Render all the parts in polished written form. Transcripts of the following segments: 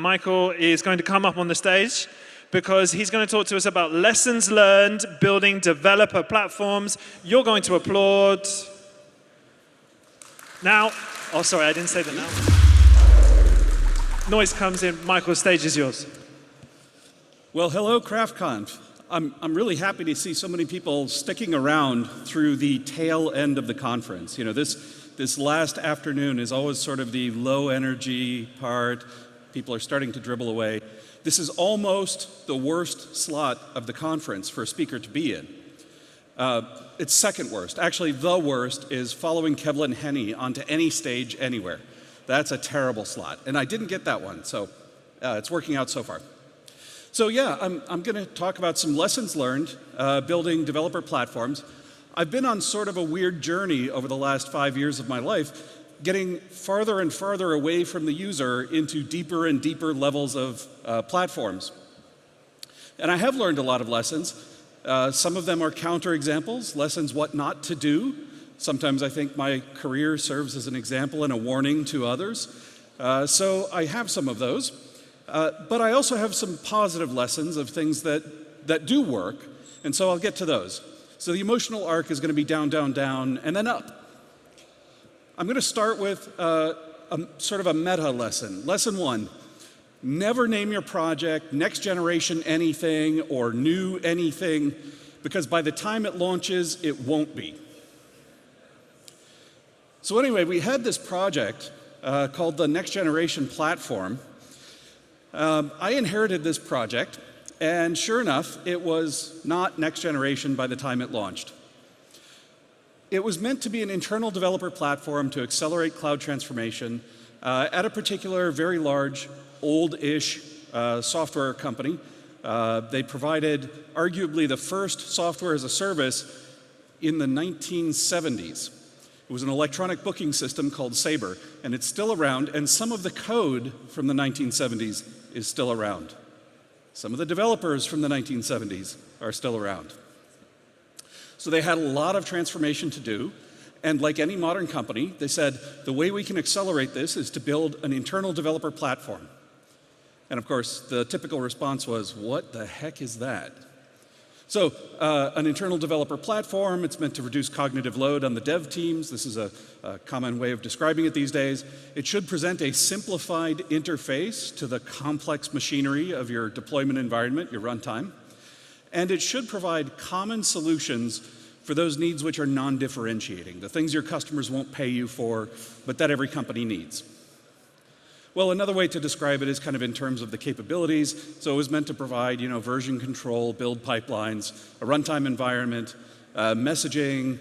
Michael is going to come up on the stage because he's going to talk to us about lessons learned building developer platforms. You're going to applaud. Now, oh, sorry, I didn't say that now. Noise comes in. Michael, stage is yours. Well, hello, CraftConf. I'm really happy to see so many people sticking around through the tail end of the conference. You know, this last afternoon is always sort of the low energy part. People are starting to dribble away. This is almost the worst slot of the conference for a speaker to be in. It's second worst. Actually, the worst is following Kevlin Henney onto any stage anywhere. That's a terrible slot. And I didn't get that one, so it's working out so far. So yeah, I'm going to talk about some lessons learned building developer platforms. I've been on sort of a weird journey over the last 5 years of my life, getting farther and farther away from the user into deeper and deeper levels of platforms. And I have learned a lot of lessons. Some of them are counterexamples, lessons what not to do. Sometimes I think my career serves as an example and a warning to others. So I have some of those. But I also have some positive lessons of things that do work, and so I'll get to those. So the emotional arc is going to be down, down, down, and then up. I'm going to start with sort of a meta lesson. Lesson 1, never name your project next generation anything or new anything, because by the time it launches, it won't be. So anyway, we had this project called the Next Generation Platform. I inherited this project, and sure enough, it was not next generation by the time it launched. It was meant to be an internal developer platform to accelerate cloud transformation at a particular very large, old-ish software company. They provided arguably the first software as a service in the 1970s. It was an electronic booking system called Sabre, and it's still around, and some of the code from the 1970s is still around. Some of the developers from the 1970s are still around. So they had a lot of transformation to do, and like any modern company, they said, the way we can accelerate this is to build an internal developer platform. And of course, the typical response was, what the heck is that? So an internal developer platform, it's meant to reduce cognitive load on the dev teams. This is a common way of describing it these days. It should present a simplified interface to the complex machinery of your deployment environment, your runtime. And it should provide common solutions for those needs which are non-differentiating, the things your customers won't pay you for, but that every company needs. Well, another way to describe it is kind of in terms of the capabilities. So it was meant to provide, you know, version control, build pipelines, a runtime environment, messaging,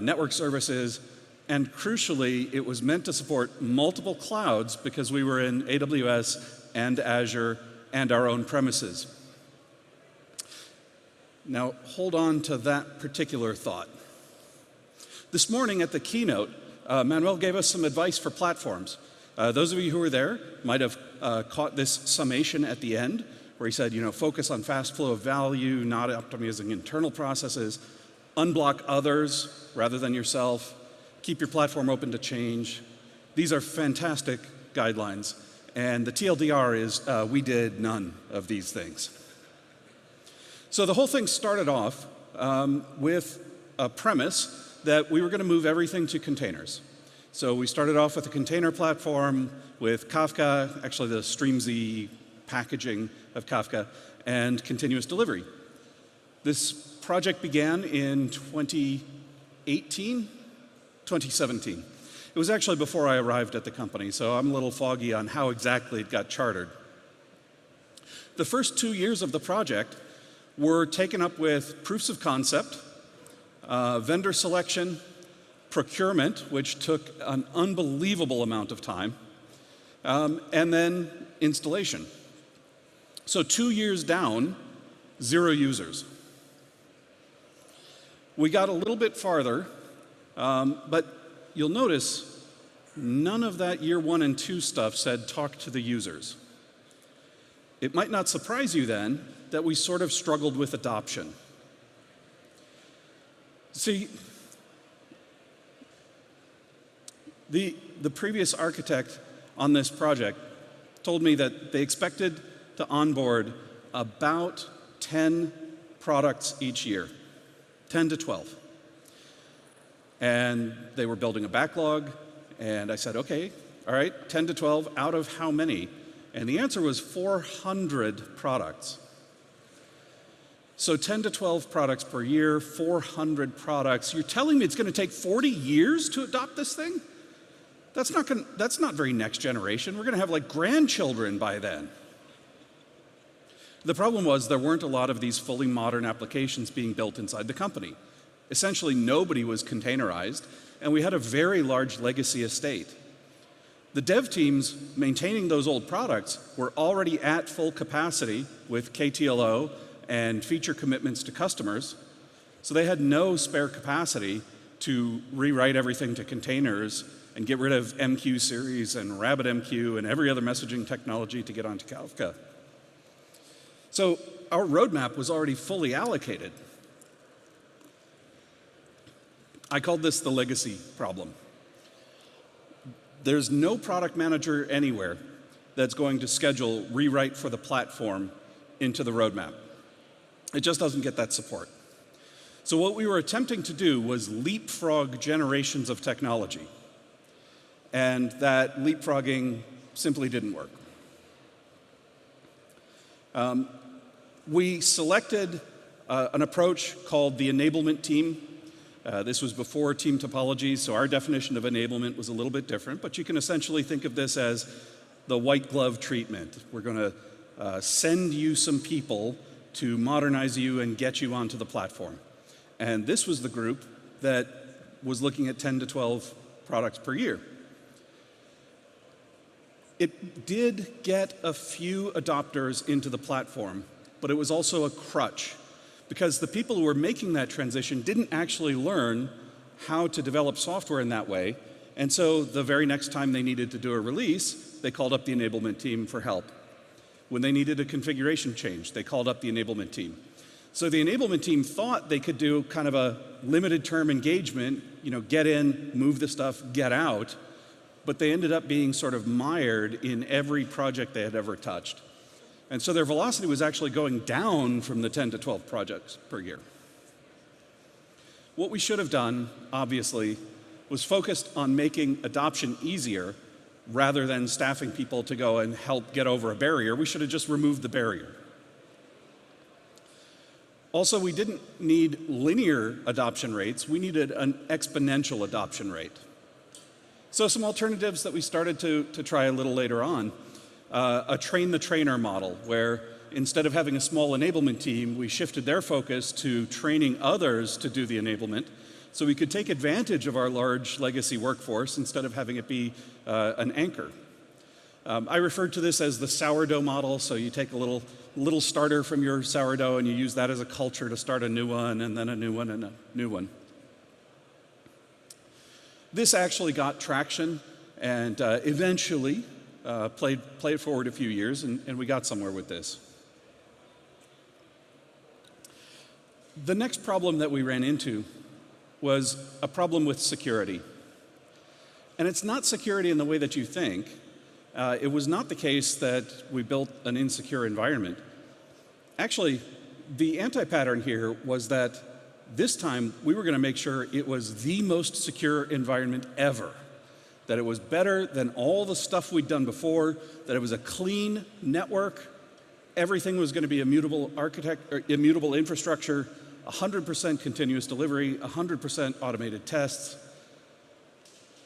network services, and crucially, it was meant to support multiple clouds because we were in AWS and Azure and our own premises. Now, hold on to that particular thought. This morning at the keynote, Manuel gave us some advice for platforms. Those of you who were there might have caught this summation at the end, where he said, you know, focus on fast flow of value, not optimizing internal processes, unblock others rather than yourself, keep your platform open to change. These are fantastic guidelines, and the TLDR is we did none of these things. So the whole thing started off with a premise that we were going to move everything to containers. So we started off with a container platform with Kafka, actually the Streamzy packaging of Kafka, and continuous delivery. This project began in 2017. It was actually before I arrived at the company, so I'm a little foggy on how exactly it got chartered. The first 2 years of the project were taken up with proofs of concept, vendor selection, procurement, which took an unbelievable amount of time, and then installation. So 2 years down, 0 users. We got a little bit farther, but you'll notice none of that year 1 and 2 stuff said talk to the users. It might not surprise you then that we sort of struggled with adoption. See, the previous architect on this project told me that they expected to onboard about 10 products each year, 10 to 12. And they were building a backlog, and I said, okay, all right, 10 to 12, out of how many? And the answer was 400 products. So 10 to 12 products per year, 400 products. You're telling me it's going to take 40 years to adopt this thing? That's not very next generation. We're going to have like grandchildren by then. The problem was there weren't a lot of these fully modern applications being built inside the company. Essentially, nobody was containerized, and we had a very large legacy estate. The dev teams maintaining those old products were already at full capacity with KTLO and feature commitments to customers, so they had no spare capacity to rewrite everything to containers and get rid of MQ series and RabbitMQ and every other messaging technology to get onto Kafka. So our roadmap was already fully allocated. I called this the legacy problem. There's no product manager anywhere that's going to schedule rewrite for the platform into the roadmap. It just doesn't get that support. So what we were attempting to do was leapfrog generations of technology. And that leapfrogging simply didn't work. We selected an approach called the enablement team. This was before team topology, so our definition of enablement was a little bit different, but you can essentially think of this as the white glove treatment. We're going to send you some people to modernize you and get you onto the platform. And this was the group that was looking at 10 to 12 products per year. It did get a few adopters into the platform, but it was also a crutch, because the people who were making that transition didn't actually learn how to develop software in that way. And so the very next time they needed to do a release, they called up the enablement team for help. When they needed a configuration change, they called up the enablement team. So the enablement team thought they could do kind of a limited term engagement, get in, move the stuff, get out, but they ended up being sort of mired in every project they had ever touched. And so their velocity was actually going down from the 10 to 12 projects per year. What we should have done, obviously, was focused on making adoption easier rather than staffing people to go and help get over a barrier. We should have just removed the barrier. Also, we didn't need linear adoption rates. We needed an exponential adoption rate. So some alternatives that we started to try a little later on. A train-the-trainer model, where instead of having a small enablement team, we shifted their focus to training others to do the enablement, so we could take advantage of our large legacy workforce instead of having it be an anchor. I referred to this as the sourdough model, so you take a little starter from your sourdough and you use that as a culture to start a new one, and then a new one, and a new one. This actually got traction, and eventually played forward a few years, and we got somewhere with this. The next problem that we ran into was a problem with security. And it's not security in the way that you think. It was not the case that we built an insecure environment. Actually, the anti-pattern here was that this time we were going to make sure it was the most secure environment ever. That it was better than all the stuff we'd done before, that it was a clean network, everything was going to be immutable immutable infrastructure, 100% continuous delivery, 100% automated tests.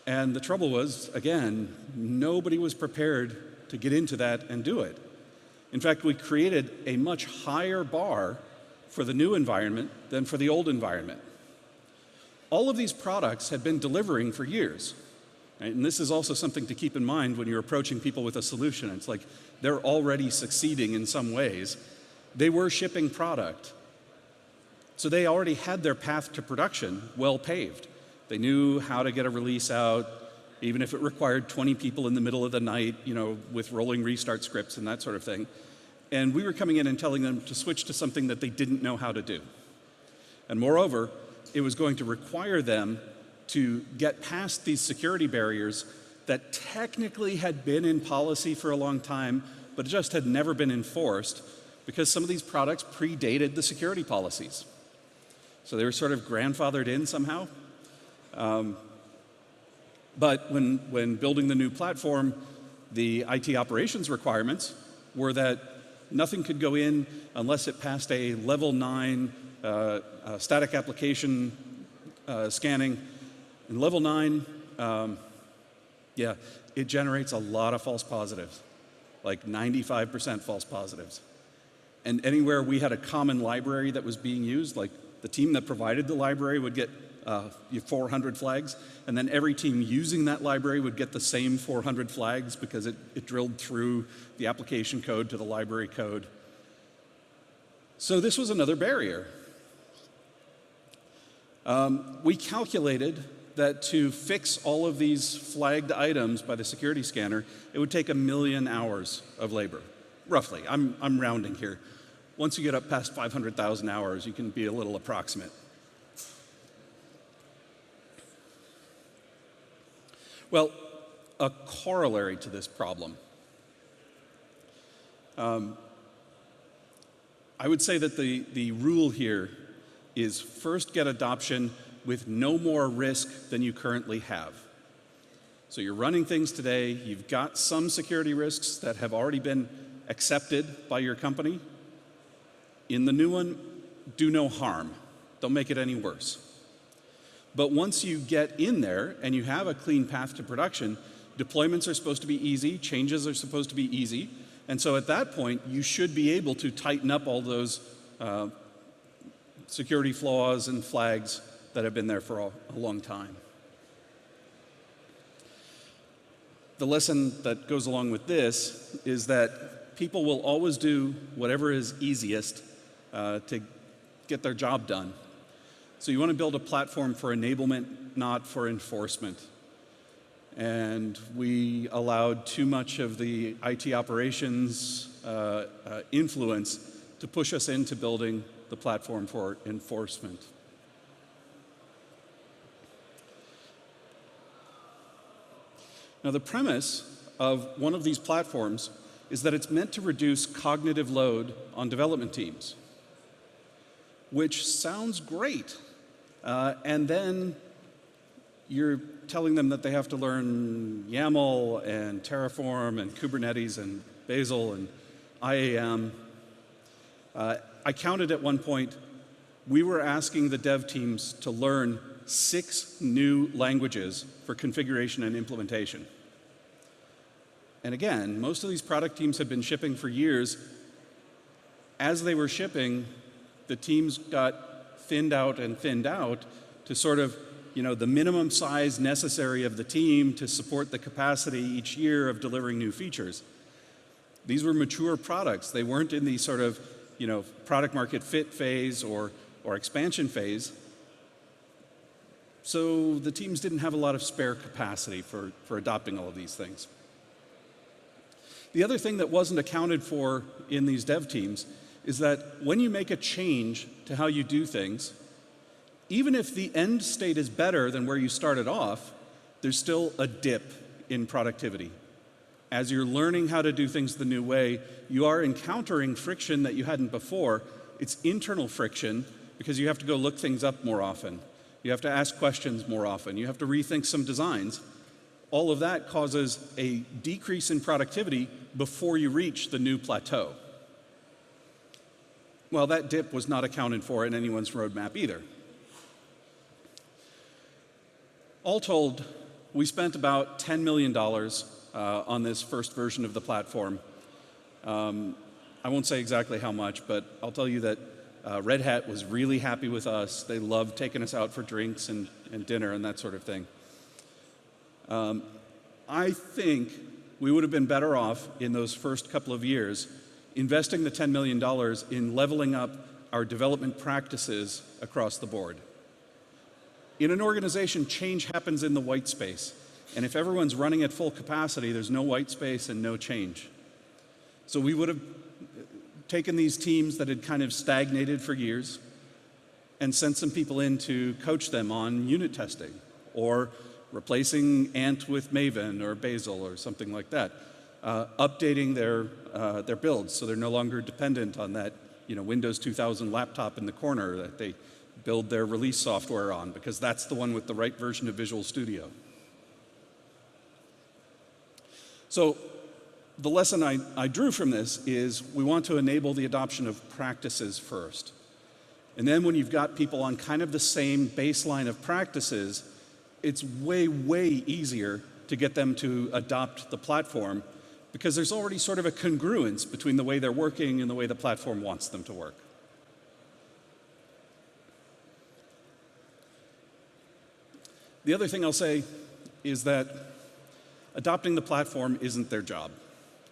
And the trouble was, again, nobody was prepared to get into that and do it. In fact, we created a much higher bar for the new environment than for the old environment. All of these products had been delivering for years. Right? And this is also something to keep in mind when you're approaching people with a solution. It's like they're already succeeding in some ways. They were shipping product. So they already had their path to production well paved. They knew how to get a release out, even if it required 20 people in the middle of the night, with rolling restart scripts and that sort of thing. And we were coming in and telling them to switch to something that they didn't know how to do. And moreover, it was going to require them to get past these security barriers that technically had been in policy for a long time, but just had never been enforced because some of these products predated the security policies. So they were sort of grandfathered in somehow. But when building the new platform, the IT operations requirements were that nothing could go in unless it passed a level 9 static application scanning. And level 9, it generates a lot of false positives, like 95% false positives. And anywhere we had a common library that was being used, like the team that provided the library would get 400 flags, and then every team using that library would get the same 400 flags because it drilled through the application code to the library code. So this was another barrier. We calculated that to fix all of these flagged items by the security scanner, it would take 1 million hours of labor, roughly. I'm rounding here. Once you get up past 500,000 hours, you can be a little approximate. Well, a corollary to this problem. I would say that the rule here is first get adoption with no more risk than you currently have. So you're running things today, you've got some security risks that have already been accepted by your company. In the new one, do no harm. Don't make it any worse. But once you get in there and you have a clean path to production, deployments are supposed to be easy, changes are supposed to be easy, and so at that point, you should be able to tighten up all those security flaws and flags that have been there for a long time. The lesson that goes along with this is that people will always do whatever is easiest to get their job done. So you want to build a platform for enablement, not for enforcement. And we allowed too much of the IT operations influence to push us into building the platform for enforcement. Now, the premise of one of these platforms is that it's meant to reduce cognitive load on development teams, which sounds great. And then you're telling them that they have to learn YAML and Terraform and Kubernetes and Bazel and IAM. I counted at one point, we were asking the dev teams to learn 6 new languages for configuration and implementation. And again, most of these product teams have been shipping for years. As they were shipping, the teams got thinned out to sort of, the minimum size necessary of the team to support the capacity each year of delivering new features. These were mature products. They weren't in the sort of, product market fit phase or expansion phase. So the teams didn't have a lot of spare capacity for adopting all of these things. The other thing that wasn't accounted for in these dev teams is that when you make a change to how you do things, even if the end state is better than where you started off, there's still a dip in productivity. As you're learning how to do things the new way, you are encountering friction that you hadn't before. It's internal friction because you have to go look things up more often. You have to ask questions more often. You have to rethink some designs. All of that causes a decrease in productivity before you reach the new plateau. Well, that dip was not accounted for in anyone's roadmap either. All told, we spent about $10 million on this first version of the platform. I won't say exactly how much, but I'll tell you that Red Hat was really happy with us. They loved taking us out for drinks and dinner and that sort of thing. I think we would have been better off in those first couple of years investing the $10 million in leveling up our development practices across the board. In an organization, change happens in the white space. And if everyone's running at full capacity, there's no white space and no change. So we would have taken these teams that had kind of stagnated for years and sent some people in to coach them on unit testing or replacing Ant with Maven or Bazel or something like that, updating their builds so they're no longer dependent on that Windows 2000 laptop in the corner that they build their release software on, because that's the one with the right version of Visual Studio. So the lesson I drew from this is we want to enable the adoption of practices first. And then when you've got people on kind of the same baseline of practices, it's way, way easier to get them to adopt the platform, because there's already sort of a congruence between the way they're working and the way the platform wants them to work. The other thing I'll say is that adopting the platform isn't their job.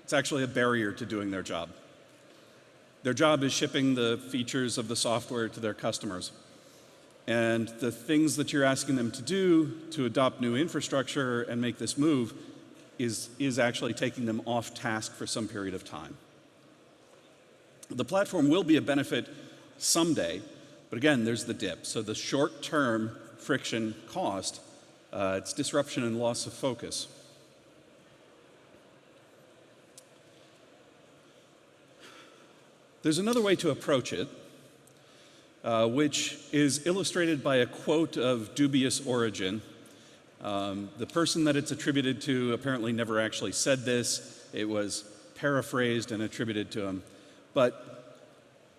It's actually a barrier to doing their job. Their job is shipping the features of the software to their customers. And the things that you're asking them to do to adopt new infrastructure and make this move is actually taking them off task for some period of time. The platform will be a benefit someday, but again, there's the dip. So the short-term friction cost, it's disruption and loss of focus. There's another way to approach it, which is illustrated by a quote of dubious origin. The person that it's attributed to apparently never actually said this. It was paraphrased and attributed to him. But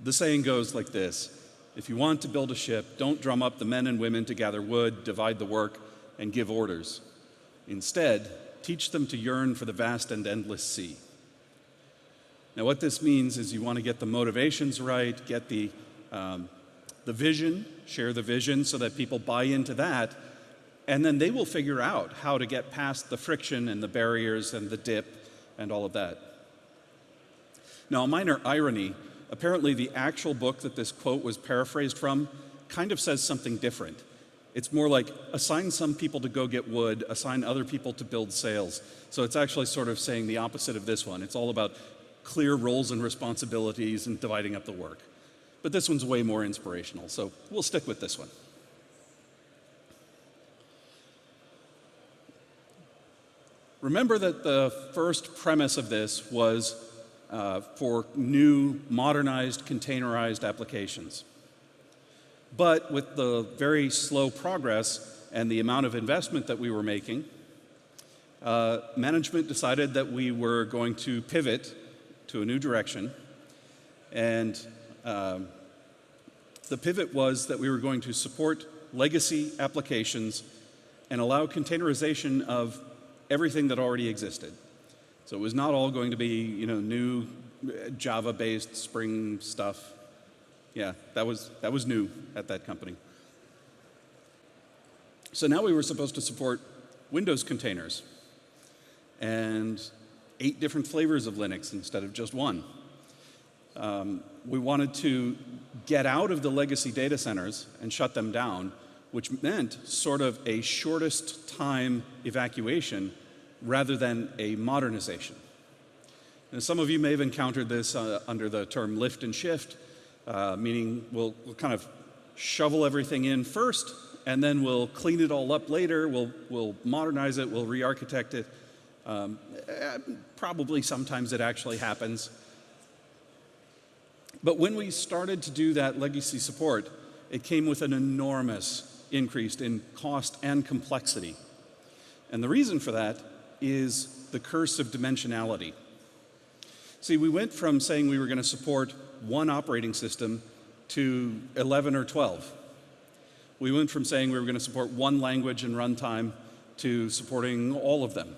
the saying goes like this: if you want to build a ship, don't drum up the men and women to gather wood, divide the work, and give orders. Instead, teach them to yearn for the vast and endless sea. Now, what this means is you want to get the motivations right, get the vision, share the vision so that people buy into that, and then they will figure out how to get past the friction and the barriers and the dip and all of that. Now, a minor irony, apparently the actual book that this quote was paraphrased from kind of says something different. It's more like, assign some people to go get wood, assign other people to build sails. So it's actually sort of saying the opposite of this one. It's all about clear roles and responsibilities and dividing up the work. But this one's way more inspirational, so we'll stick with this one. Remember that the first premise of this was for new, modernized, containerized applications. But with the very slow progress and the amount of investment that we were making, management decided that we were going to pivot to a new direction. And the pivot was that we were going to support legacy applications and allow containerization of everything that already existed. So it was not all going to be, new Java-based Spring stuff. Yeah, that was new at that company. So now we were supposed to support Windows containers and 8 different flavors of Linux instead of just one. We wanted to get out of the legacy data centers and shut them down, which meant sort of a shortest time evacuation rather than a modernization. And some of you may have encountered this under the term lift and shift, meaning we'll kind of shovel everything in first, and then we'll clean it all up later, we'll modernize it, we'll re-architect it. Probably sometimes it actually happens. But when we started to do that legacy support, it came with an enormous increase in cost and complexity. And the reason for that is the curse of dimensionality. See, we went from saying we were going to support one operating system to 11 or 12. We went from saying we were going to support one language and runtime to supporting all of them.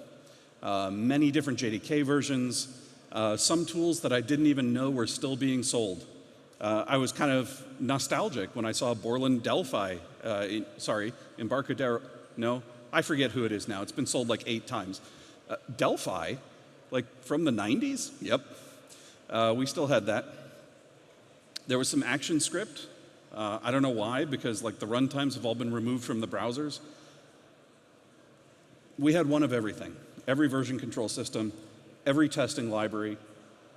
Many different JDK versions, some tools that I didn't even know were still being sold. I was kind of nostalgic when I saw Borland Delphi, Embarcadero, no, I forget who it is now. It's been sold like 8 times. Delphi, like from the 90s? Yep. We still had that. There was some ActionScript. I don't know why, because like the runtimes have all been removed from the browsers. We had one of everything. Every version control system, every testing library,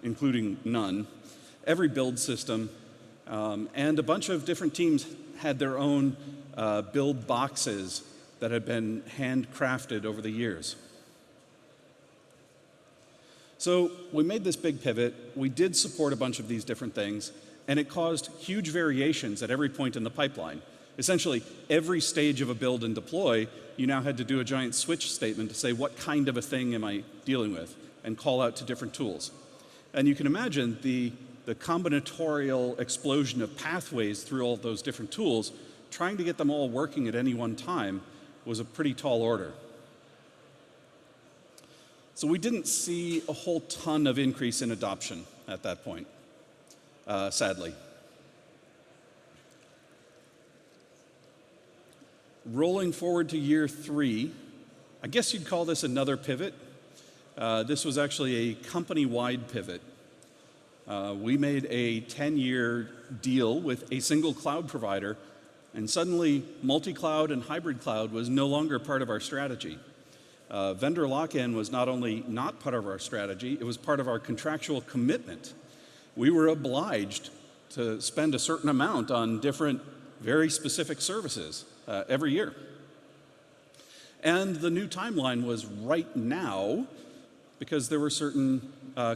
including none, every build system, and a bunch of different teams had their own build boxes that had been handcrafted over the years. So we made this big pivot. We did support a bunch of these different things, and it caused huge variations at every point in the pipeline. Essentially, every stage of a build and deploy, you now had to do a giant switch statement to say, what kind of a thing am I dealing with, and call out to different tools. And you can imagine the combinatorial explosion of pathways through all those different tools. Trying to get them all working at any one time was a pretty tall order. So we didn't see a whole ton of increase in adoption at that point, sadly. Rolling forward to year 3, I guess you'd call this another pivot. This was actually a company-wide pivot. We made a 10-year deal with a single cloud provider, and suddenly multi-cloud and hybrid cloud was no longer part of our strategy. Vendor lock-in was not only not part of our strategy, it was part of our contractual commitment. We were obliged to spend a certain amount on different, very specific services every year. And the new timeline was right now, because there were certain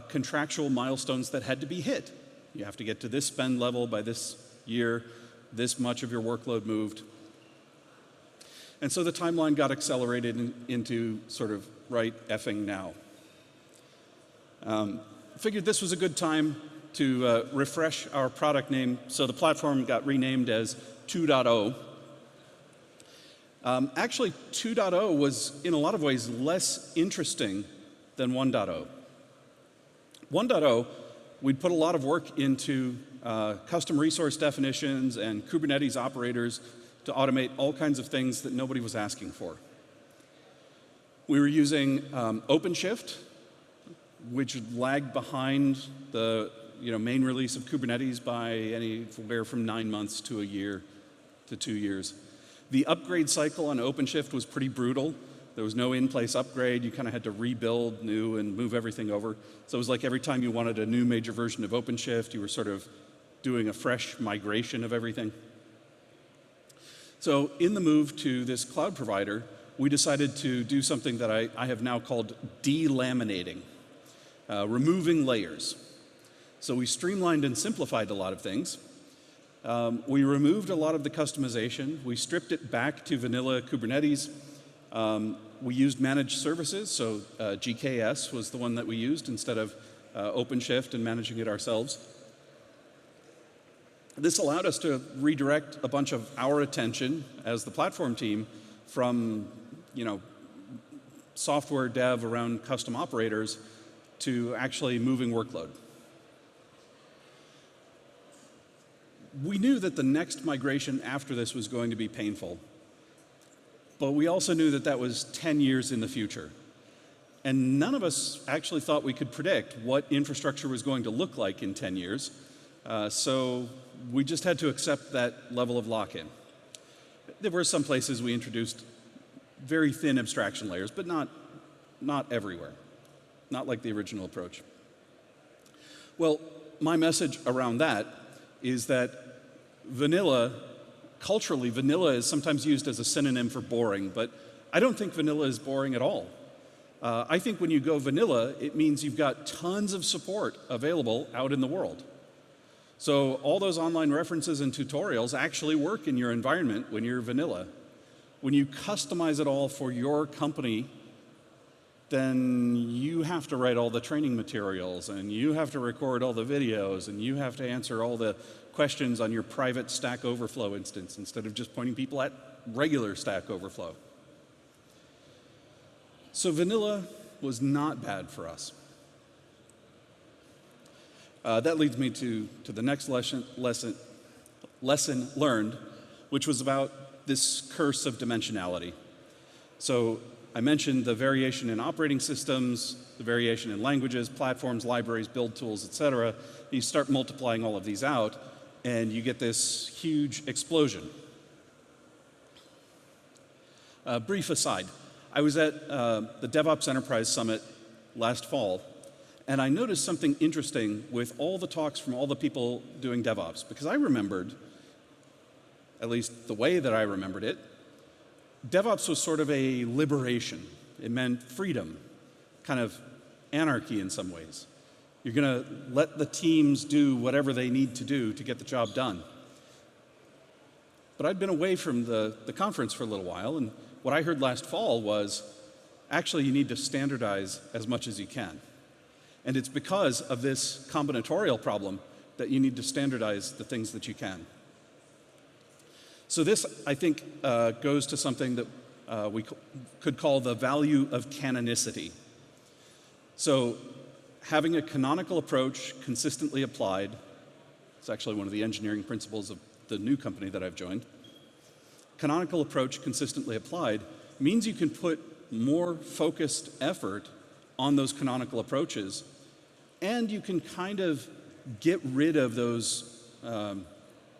contractual milestones that had to be hit. You have to get to this spend level by this year, this much of your workload moved. And so the timeline got accelerated into sort of right effing now. Figured this was a good time to refresh our product name, so the platform got renamed as 2.0. Actually, 2.0 was, in a lot of ways, less interesting than 1.0. 1.0, we'd put a lot of work into custom resource definitions and Kubernetes operators to automate all kinds of things that nobody was asking for. We were using OpenShift, which lagged behind the main release of Kubernetes by anywhere from 9 months to a year to 2 years. The upgrade cycle on OpenShift was pretty brutal. There was no in-place upgrade. You kind of had to rebuild new and move everything over. So it was like every time you wanted a new major version of OpenShift, you were sort of doing a fresh migration of everything. So in the move to this cloud provider, we decided to do something that I have now called delaminating, removing layers. So we streamlined and simplified a lot of things. We removed a lot of the customization. We stripped it back to vanilla Kubernetes. We used managed services, so GKS was the one that we used instead of OpenShift and managing it ourselves. This allowed us to redirect a bunch of our attention as the platform team from, software dev around custom operators to actually moving workload. We knew that the next migration after this was going to be painful, but we also knew that that was 10 years in the future. And none of us actually thought we could predict what infrastructure was going to look like in 10 years. So we just had to accept that level of lock-in. There were some places we introduced very thin abstraction layers, but not everywhere. Not like the original approach. Well, my message around that is that vanilla, culturally, vanilla is sometimes used as a synonym for boring, but I don't think vanilla is boring at all. I think when you go vanilla, it means you've got tons of support available out in the world. So all those online references and tutorials actually work in your environment when you're vanilla. When you customize it all for your company, then you have to write all the training materials, and you have to record all the videos, and you have to answer all the questions on your private Stack Overflow instance instead of just pointing people at regular Stack Overflow. So vanilla was not bad for us. That leads me to the next lesson learned, which was about this curse of dimensionality. So I mentioned the variation in operating systems, the variation in languages, platforms, libraries, build tools, et cetera. You start multiplying all of these out, and you get this huge explosion. Brief aside, I was at the DevOps Enterprise Summit last fall, and I noticed something interesting with all the talks from all the people doing DevOps, because I remembered, at least the way that I remembered it, DevOps was sort of a liberation. It meant freedom, kind of anarchy in some ways. You're going to let the teams do whatever they need to do to get the job done. But I'd been away from the conference for a little while, and what I heard last fall was, actually, you need to standardize as much as you can. And it's because of this combinatorial problem that you need to standardize the things that you can. So this, I think, goes to something that we could call the value of canonicity. So having a canonical approach consistently applied, it's actually one of the engineering principles of the new company that I've joined. Canonical approach consistently applied means you can put more focused effort on those canonical approaches, and you can kind of get rid of those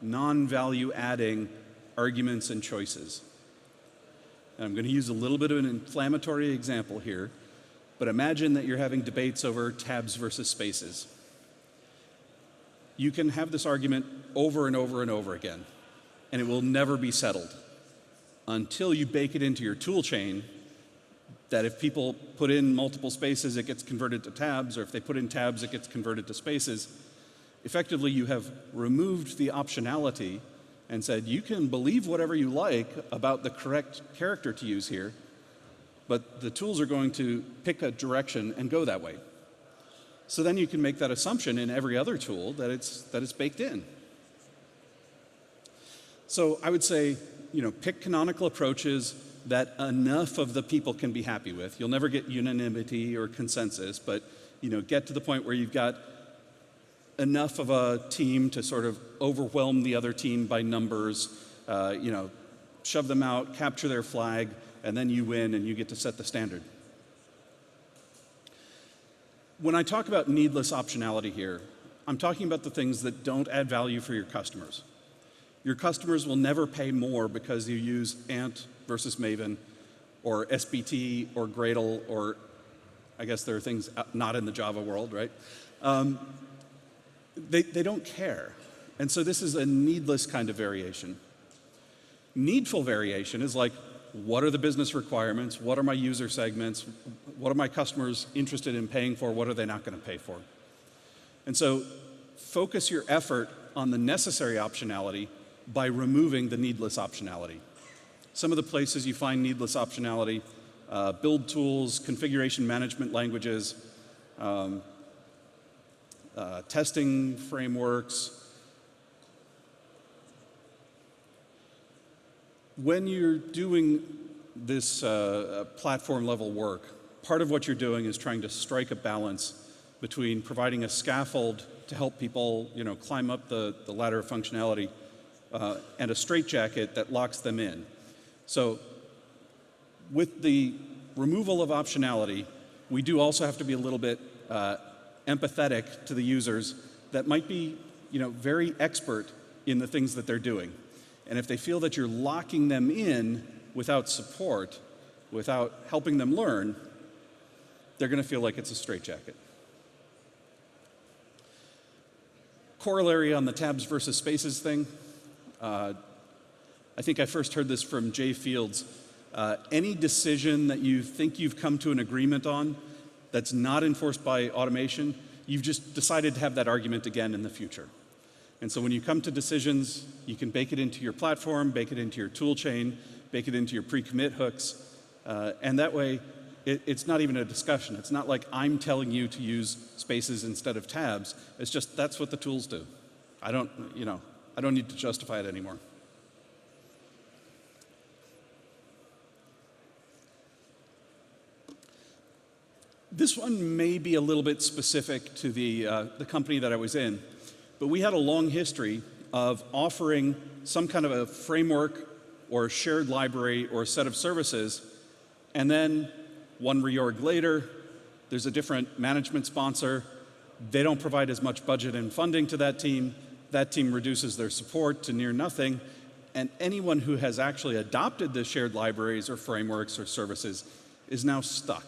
non-value adding arguments and choices. And I'm going to use a little bit of an inflammatory example here, but imagine that you're having debates over tabs versus spaces. You can have this argument over and over and over again, and it will never be settled until you bake it into your tool chain that if people put in multiple spaces, it gets converted to tabs, or if they put in tabs, it gets converted to spaces. Effectively, you have removed the optionality and said, you can believe whatever you like about the correct character to use here, but the tools are going to pick a direction and go that way. So then you can make that assumption in every other tool that it's baked in. So I would say, pick canonical approaches that enough of the people can be happy with. You'll never get unanimity or consensus, but get to the point where you've got enough of a team to sort of overwhelm the other team by numbers, shove them out, capture their flag, and then you win and you get to set the standard. When I talk about needless optionality here, I'm talking about the things that don't add value for your customers. Your customers will never pay more because you use Ant versus Maven, or SBT, or Gradle, or I guess there are things not in the Java world, right? They don't care. And so this is a needless kind of variation. Needful variation is like, what are the business requirements? What are my user segments? What are my customers interested in paying for? What are they not going to pay for? And so focus your effort on the necessary optionality by removing the needless optionality. Some of the places you find needless optionality, build tools, configuration management languages, testing frameworks. When you're doing this platform level work, part of what you're doing is trying to strike a balance between providing a scaffold to help people climb up the ladder of functionality and a straitjacket that locks them in. So with the removal of optionality, we do also have to be a little bit empathetic to the users that might be very expert in the things that they're doing. And if they feel that you're locking them in without support, without helping them learn, they're going to feel like it's a straitjacket. Corollary on the tabs versus spaces thing. I think I first heard this from Jay Fields. Any decision that you think you've come to an agreement on that's not enforced by automation, you've just decided to have that argument again in the future. And so when you come to decisions, you can bake it into your platform, bake it into your tool chain, bake it into your pre-commit hooks, and that way it's not even a discussion. It's not like I'm telling you to use spaces instead of tabs. It's just that's what the tools do. I don't need to justify it anymore. This one may be a little bit specific to the company that I was in, but we had a long history of offering some kind of a framework or a shared library or a set of services, and then one reorg later, there's a different management sponsor. They don't provide as much budget and funding to that team. That team reduces their support to near nothing, and anyone who has actually adopted the shared libraries or frameworks or services is now stuck.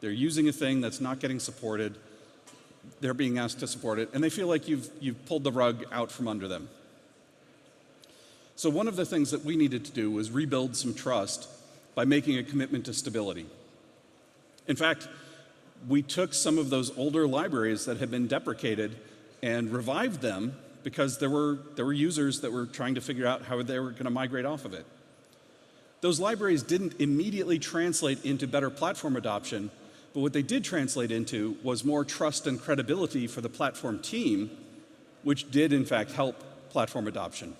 They're using a thing that's not getting supported. They're being asked to support it, and they feel like you've pulled the rug out from under them. So one of the things that we needed to do was rebuild some trust by making a commitment to stability. In fact, we took some of those older libraries that had been deprecated and revived them because there were users that were trying to figure out how they were going to migrate off of it. Those libraries didn't immediately translate into better platform adoption, but what they did translate into was more trust and credibility for the platform team, which did in fact help platform adoption.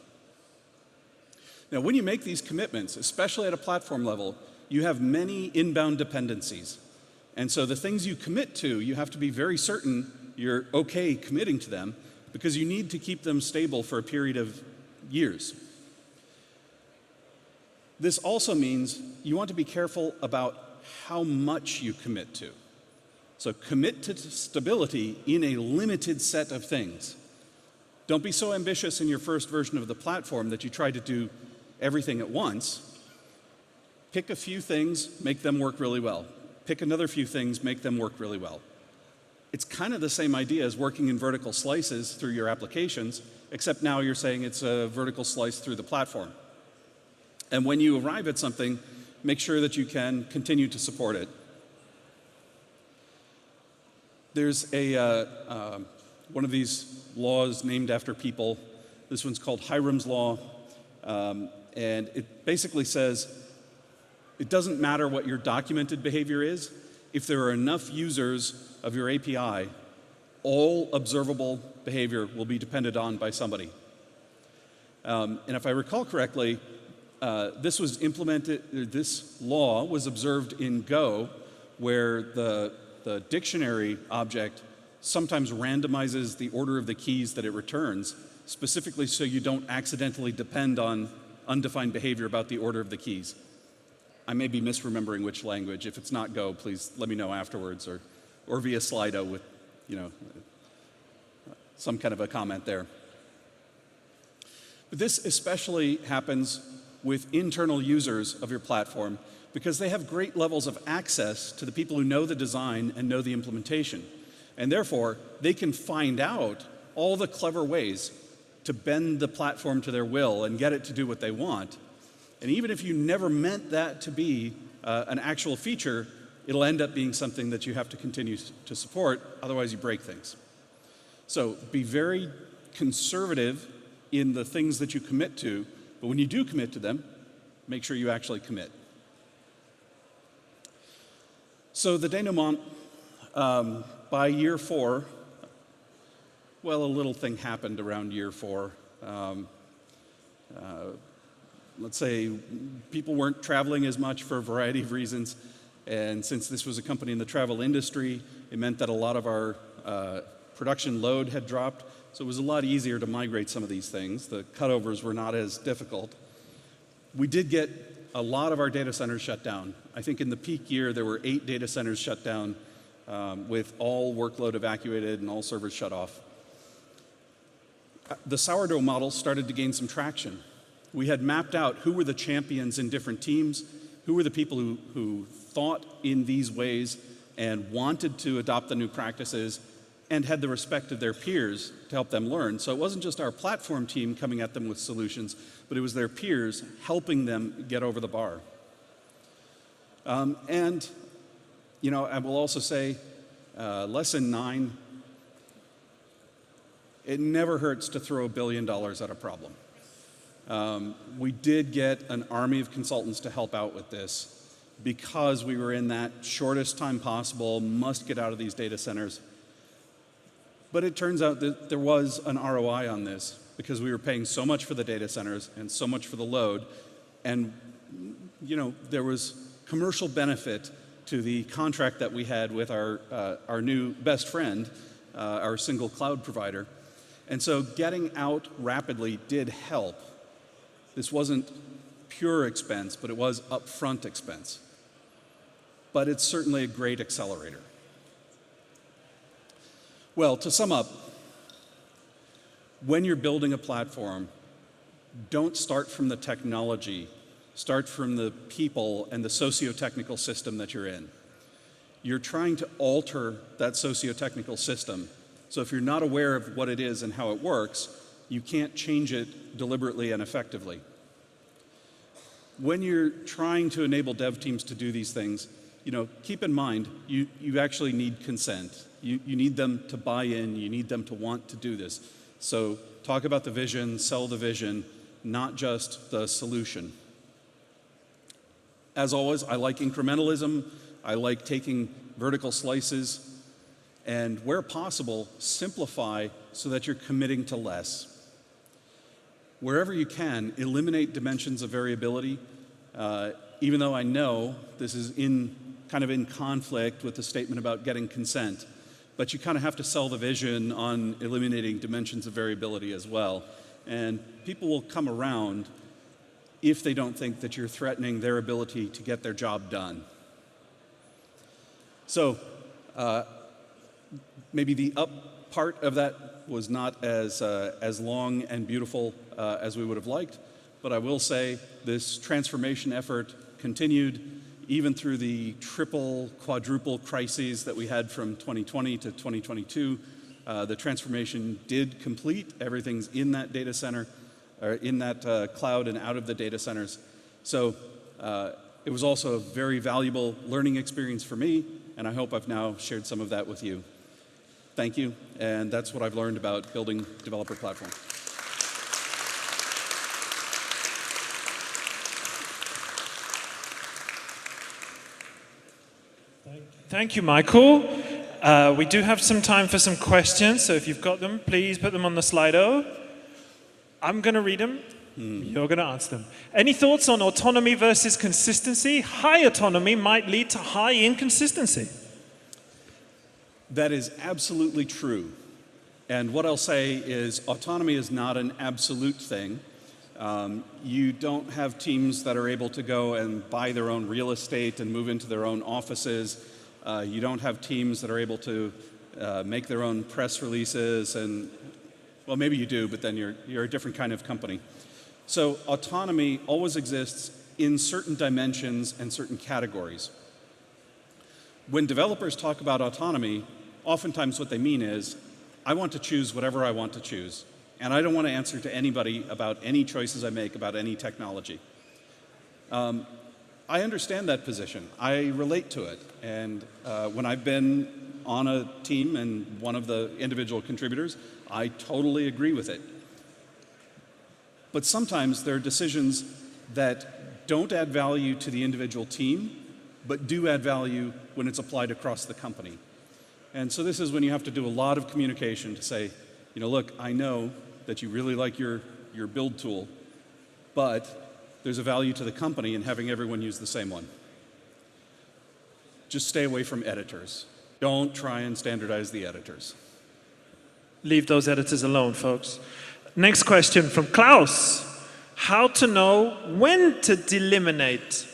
Now, when you make these commitments, especially at a platform level, you have many inbound dependencies. And so the things you commit to, you have to be very certain you're okay committing to them, because you need to keep them stable for a period of years. This also means you want to be careful about how much you commit to. So commit to stability in a limited set of things. Don't be so ambitious in your first version of the platform that you try to do everything at once. Pick a few things, make them work really well. Pick another few things, make them work really well. It's kind of the same idea as working in vertical slices through your applications, except now you're saying it's a vertical slice through the platform. And when you arrive at something, make sure that you can continue to support it. There's one of these laws named after people. This one's called Hiram's Law. And it basically says, it doesn't matter what your documented behavior is. If there are enough users of your API, all observable behavior will be depended on by somebody. And if I recall correctly, this law was observed in Go, where the dictionary object sometimes randomizes the order of the keys that it returns, specifically so you don't accidentally depend on undefined behavior about the order of the keys. I may be misremembering which language. If it's not Go, please let me know afterwards, or via Slido with, some kind of a comment there. But this especially happens with internal users of your platform, because they have great levels of access to the people who know the design and know the implementation. And therefore, they can find out all the clever ways to bend the platform to their will and get it to do what they want. And even if you never meant that to be an actual feature, it'll end up being something that you have to continue to support, otherwise you break things. So be very conservative in the things that you commit to, but when you do commit to them, make sure you actually commit. So the denouement, by year 4, well, a little thing happened around year 4. Let's say people weren't traveling as much for a variety of reasons, and since this was a company in the travel industry, it meant that a lot of our production load had dropped, so it was a lot easier to migrate some of these things. The cutovers were not as difficult. We did get a lot of our data centers shut down. I think in the peak year there were 8 data centers shut down with all workload evacuated and all servers shut off. The sourdough model started to gain some traction. We had mapped out who were the champions in different teams, who were the people who thought in these ways and wanted to adopt the new practices and had the respect of their peers to help them learn. So it wasn't just our platform team coming at them with solutions, but it was their peers helping them get over the bar. And I will also say, lesson 9, it never hurts to throw $1 billion at a problem. We did get an army of consultants to help out with this because we were in that shortest time possible, must get out of these data centers. But it turns out that there was an ROI on this because we were paying so much for the data centers and so much for the load, and there was commercial benefit to the contract that we had with our new best friend, our single cloud provider. And so getting out rapidly did help. This wasn't pure expense, but it was upfront expense. But it's certainly a great accelerator. Well, to sum up, when you're building a platform, don't start from the technology. Start from the people and the socio-technical system that you're in. You're trying to alter that socio-technical system. So if you're not aware of what it is and how it works, you can't change it deliberately and effectively. when you're trying to enable dev teams to do these things, keep in mind, you actually need consent. You need them to buy in, you need them to want to do this. So talk about the vision, sell the vision, not just the solution. As always, I like incrementalism, I like taking vertical slices, and where possible, simplify so that you're committing to less. Wherever you can, eliminate dimensions of variability, even though I know this is kind of in conflict with the statement about getting consent. But you kind of have to sell the vision on eliminating dimensions of variability as well. And people will come around if they don't think that you're threatening their ability to get their job done. So maybe the up part of that was not as long and beautiful as we would have liked, but I will say this transformation effort continued even through the triple, quadruple crises that we had from 2020 to 2022. The transformation did complete. Everything's in that data center, or in that cloud and out of the data centers. So it was also a very valuable learning experience for me, and I hope I've now shared some of that with you. Thank you, and that's what I've learned about building developer platforms. Thank you, Michael. We do have some time for some questions, so if you've got them, please put them on the Slido. I'm going to read them. You're going to answer them. Any thoughts on autonomy versus consistency? High autonomy might lead to high inconsistency. That is absolutely true. And what I'll say is autonomy is not an absolute thing. You don't have teams that are able to go and buy their own real estate and move into their own offices. You don't have teams that are able to make their own press releases, and well, maybe you do, but then you're a different kind of company. So autonomy always exists in certain dimensions and certain categories. When developers talk about autonomy, oftentimes what they mean is, I want to choose whatever I want to choose, and I don't want to answer to anybody about any choices I make about any technology. I understand that position. I relate to it. And when I've been on a team and one of the individual contributors, I totally agree with it. But sometimes there are decisions that don't add value to the individual team, but do add value when it's applied across the company. And so this is when you have to do a lot of communication to say, look, I know that you really like your build tool, but there's a value to the company in having everyone use the same one. Just stay away from editors. Don't try and standardize the editors. Leave those editors alone, folks. Next question from Klaus. How to know when to delaminate?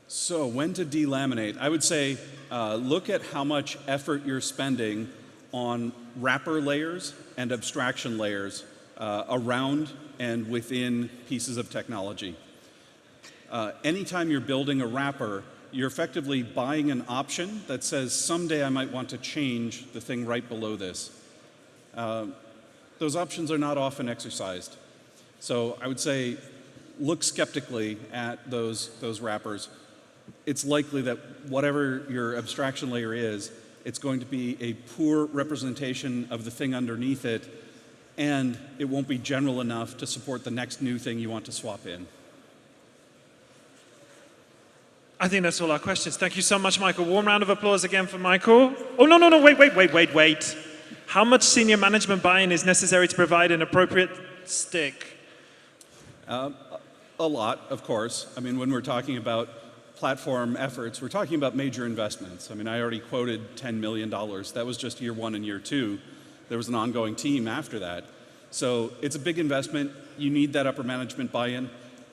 So when to delaminate? I would say look at how much effort you're spending on wrapper layers and abstraction layers around and within pieces of technology. Anytime you're building a wrapper, you're effectively buying an option that says, someday I might want to change the thing right below this. Those options are not often exercised. So I would say, look skeptically at those wrappers. It's likely that whatever your abstraction layer is, it's going to be a poor representation of the thing underneath it, and it won't be general enough to support the next new thing you want to swap in. I think that's all our questions. Thank you so much, Michael. Warm round of applause again for Michael. Oh, no, wait. How much senior management buy-in is necessary to provide an appropriate stick? A lot, of course. I mean, when we're talking about platform efforts, we're talking about major investments. I mean, I already quoted $10 million. That was just year 1 and year 2. There was an ongoing team after that. So it's a big investment. You need that upper management buy-in.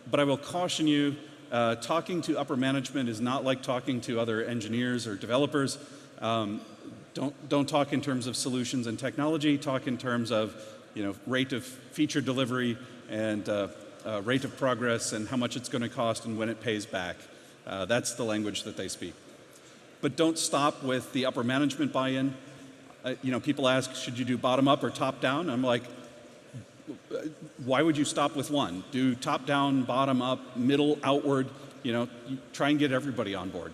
But I will caution you, talking to upper management is not like talking to other engineers or developers. Don't talk in terms of solutions and technology. Talk in terms of rate of feature delivery and rate of progress and how much it's going to cost and when it pays back. That's the language that they speak. But don't stop with the upper management buy-in. People ask, should you do bottom-up or top-down? I'm like, why would you stop with one? Do top down, bottom up, middle outward. You try and get everybody on board.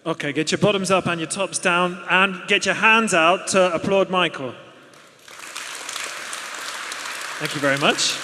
Okay, get your bottoms up and your tops down, and get your hands out to applaud Michael. Thank you very much.